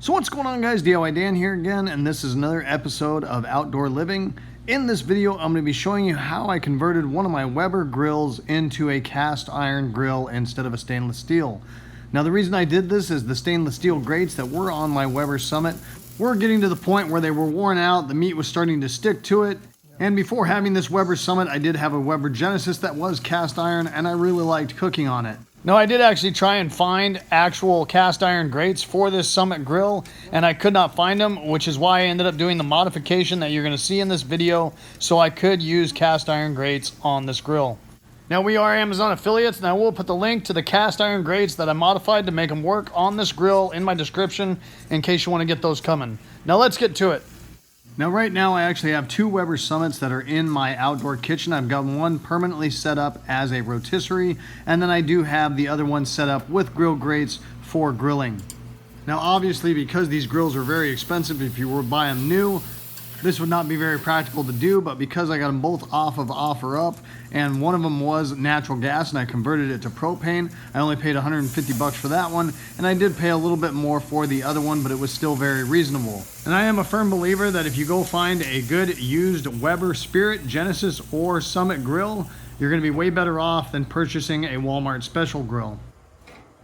So what's going on, guys? DIY Dan here again, and this is another episode of Outdoor Living. In this video, I'm going to be showing you how I converted one of my Weber grills into a cast iron grill instead of a stainless steel. Now, the reason I did this is the stainless steel grates that were on my Weber Summit were getting to the point where they were worn out, the meat was starting to stick to it, and before having this Weber Summit, I did have a Weber Genesis that was cast iron, and I really liked cooking on it. Now, I did actually try and find actual cast iron grates for this Summit grill, and I could not find them, which is why I ended up doing the modification that you're going to see in this video, so I could use cast iron grates on this grill. Now, we are Amazon affiliates, and I will put the link to the cast iron grates that I modified to make them work on this grill in my description in case you want to get those coming. Now, let's get to it. Now, right now, I actually have two Weber Summits that are in my outdoor kitchen. I've got one permanently set up as a rotisserie, and then I do have the other one set up with grill grates for grilling. Now, obviously, because these grills are very expensive, if you were to buy them new, this would not be very practical to do, but because I got them both off of OfferUp, and one of them was natural gas and I converted it to propane, I only paid 150 bucks for that one, and I did pay a little bit more for the other one, but it was still very reasonable. And I am a firm believer that if you go find a good used Weber Spirit, Genesis, or Summit grill, you're going to be way better off than purchasing a Walmart special grill.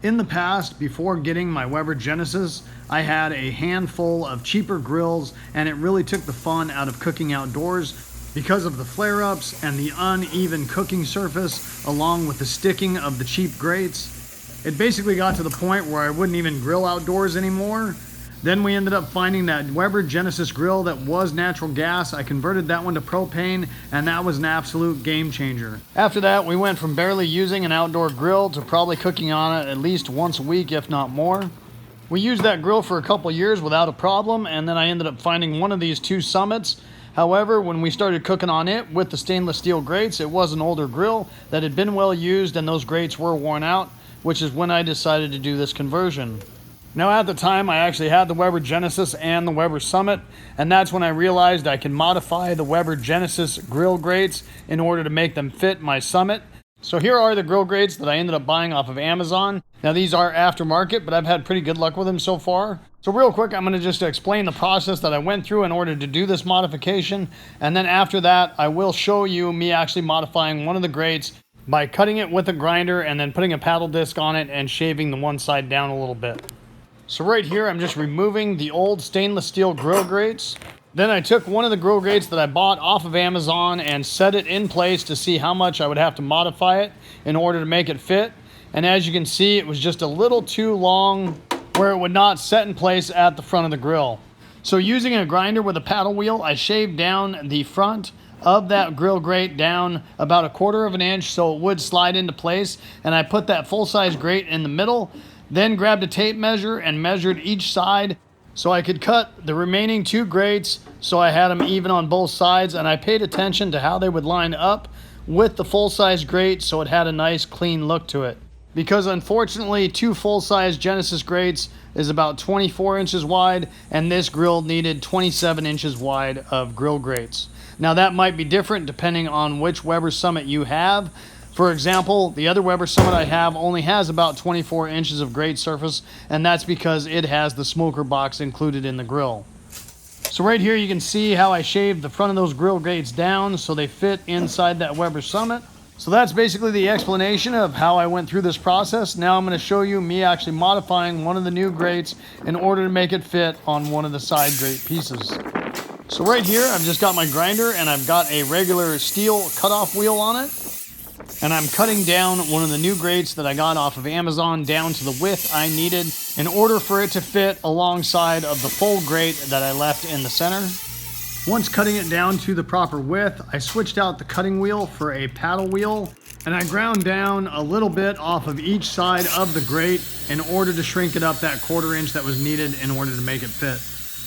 In the past, before getting my Weber Genesis, I had a handful of cheaper grills, and it really took the fun out of cooking outdoors because of the flare-ups and the uneven cooking surface, along with the sticking of the cheap grates. It basically got to the point where I wouldn't even grill outdoors anymore. Then we ended up finding that Weber Genesis grill that was natural gas. I converted that one to propane, and that was an absolute game changer. After that, we went from barely using an outdoor grill to probably cooking on it at least once a week, if not more. We used that grill for a couple years without a problem, and then I ended up finding one of these two Summits. However, when we started cooking on it with the stainless steel grates, it was an older grill that had been well used, and those grates were worn out, which is when I decided to do this conversion. Now, at the time, I actually had the Weber Genesis and the Weber Summit, and that's when I realized I can modify the Weber Genesis grill grates in order to make them fit my Summit. So here are the grill grates that I ended up buying off of Amazon. Now, these are aftermarket, but I've had pretty good luck with them so far. So real quick, I'm going to just explain the process that I went through in order to do this modification, and then after that, I will show you me actually modifying one of the grates by cutting it with a grinder and then putting a paddle disc on it and shaving the one side down a little bit. So right here, I'm just removing the old stainless steel grill grates. Then I took one of the grill grates that I bought off of Amazon and set it in place to see how much I would have to modify it in order to make it fit. And as you can see, it was just a little too long where it would not set in place at the front of the grill. So using a grinder with a paddle wheel, I shaved down the front of that grill grate down about 1/4 of an inch so it would slide into place. And I put that full-size grate in the middle. Then grabbed a tape measure and measured each side so I could cut the remaining two grates so I had them even on both sides, and I paid attention to how they would line up with the full-size grate so it had a nice clean look to it. Because unfortunately, two full-size Genesis grates is about 24 inches wide, and this grill needed 27 inches wide of grill grates. Now, that might be different depending on which Weber Summit you have. For example, the other Weber Summit I have only has about 24 inches of grate surface, and that's because it has the smoker box included in the grill. So right here you can see how I shaved the front of those grill grates down so they fit inside that Weber Summit. So that's basically the explanation of how I went through this process. Now I'm going to show you me actually modifying one of the new grates in order to make it fit on one of the side grate pieces. So right here I've just got my grinder and I've got a regular steel cutoff wheel on it. And I'm cutting down one of the new grates that I got off of Amazon down to the width I needed in order for it to fit alongside of the full grate that I left in the center. Once cutting it down to the proper width, I switched out the cutting wheel for a paddle wheel, and I ground down a little bit off of each side of the grate in order to shrink it up that 1/4 inch that was needed in order to make it fit.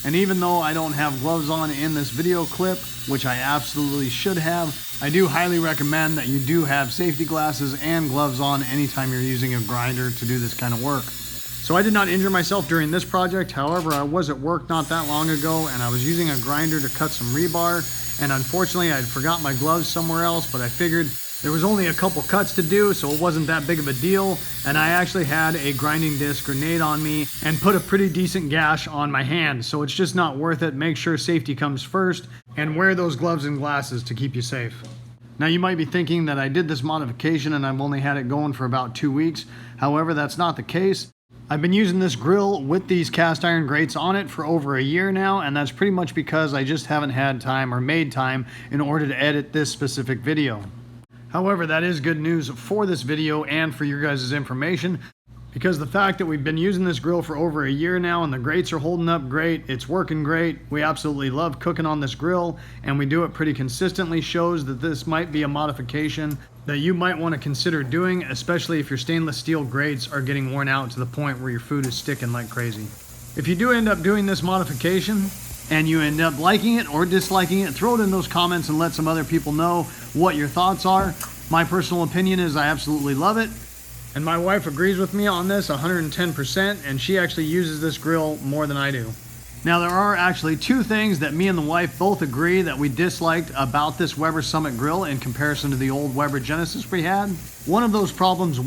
And even though I don't have gloves on in this video clip, which I absolutely should have, I do highly recommend that you do have safety glasses and gloves on anytime you're using a grinder to do this kind of work. So I did not injure myself during this project. However, I was at work not that long ago and I was using a grinder to cut some rebar, and unfortunately I forgot my gloves somewhere else, but I figured There was only a couple cuts to do, so it wasn't that big of a deal, and I actually had a grinding disc grenade on me and put a pretty decent gash on my hand, so it's just not worth it. Make sure safety comes first, and wear those gloves and glasses to keep you safe. Now you might be thinking that I did this modification and I've only had it going for about 2 weeks. However, that's not the case. I've been using this grill with these cast iron grates on it for over a year now, and that's pretty much because I just haven't had time or made time in order to edit this specific video. However, that is good news for this video and for your guys' information, because the fact that we've been using this grill for over a year now and the grates are holding up great, it's working great, we absolutely love cooking on this grill, and we do it pretty consistently, shows that this might be a modification that you might want to consider doing, especially if your stainless steel grates are getting worn out to the point where your food is sticking like crazy. If you do end up doing this modification and you end up liking it or disliking it, throw it in those comments and let some other people know what your thoughts are. My personal opinion is I absolutely love it, and my wife agrees with me on this 110%, and she actually uses this grill more than I do. Now there are actually 2 things that me and the wife both agree that we disliked about this Weber Summit grill in comparison to the old Weber Genesis we had. One of those problems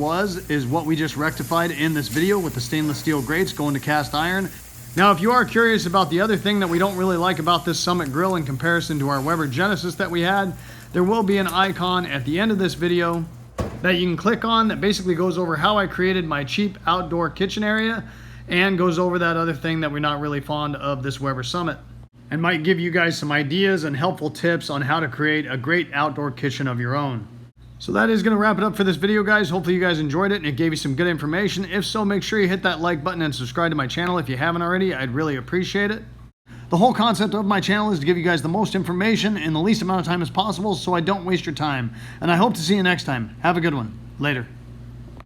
is what we just rectified in this video with the stainless steel grates going to cast iron. Now, if you are curious about the other thing that we don't really like about this Summit grill in comparison to our Weber Genesis that we had, there will be an icon at the end of this video that you can click on that basically goes over how I created my cheap outdoor kitchen area and goes over that other thing that we're not really fond of this Weber Summit, and might give you guys some ideas and helpful tips on how to create a great outdoor kitchen of your own. So that is going to wrap it up for this video, guys. Hopefully you guys enjoyed it and it gave you some good information. If so, make sure you hit that like button and subscribe to my channel if you haven't already. I'd really appreciate it. The whole concept of my channel is to give you guys the most information in the least amount of time as possible so I don't waste your time. And I hope to see you next time. Have a good one. Later.